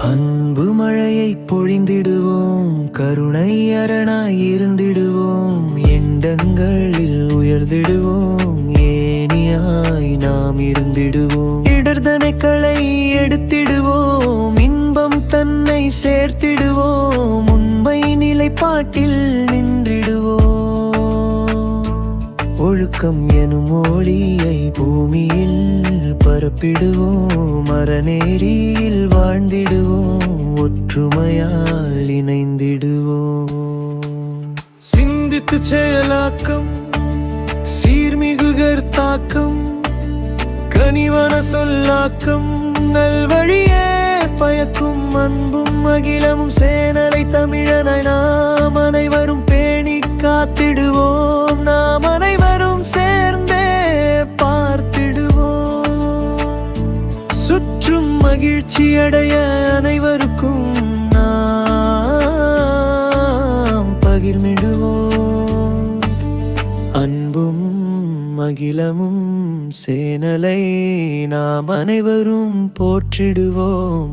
அன்பு மழையை பொழிந்திடுவோம், கருணை அரணாய் இருந்திடுவோம், எண்ணங்களில் உயர்ந்திடுவோம், ஏணியாய் நாம் இருந்திடுவோம். இடர்தனைகளை எடுத்திடுவோம், இன்பம் தன்னை சேர்த்திடுவோம், உண்மை நிலைப்பாட்டில் நின்றிடுவோம். ஒழுக்கம் எனும் ஒளியை பூமியில் பரப்பிடுவோம், அறநெறியில் வாழ்ந்திடுவோம், ஒற்றுமையால் இணைந்திடுவோம். சிந்தித்து செயலாக்கம், சீர்மிகுகர் தாக்கம், கனிவன சொல்லாக்கம், நல்வழியே பயக்கும் அன்பும் அகிலமும் சேனலை தமிழனாய் நாம் அனைவரும் பேணி காத்திடுவோம். நாம் அனைவரும் சேர்ந்தே பார்த்திடுவோம். சுற்றும் மகிழ்ச்சி அடைய அனைவருக்கும் நாம் பகிர்ந்திடுவோம். அன்பும் அகிலமும் சேனலை நாம் அனைவரும் போற்றிடுவோம்.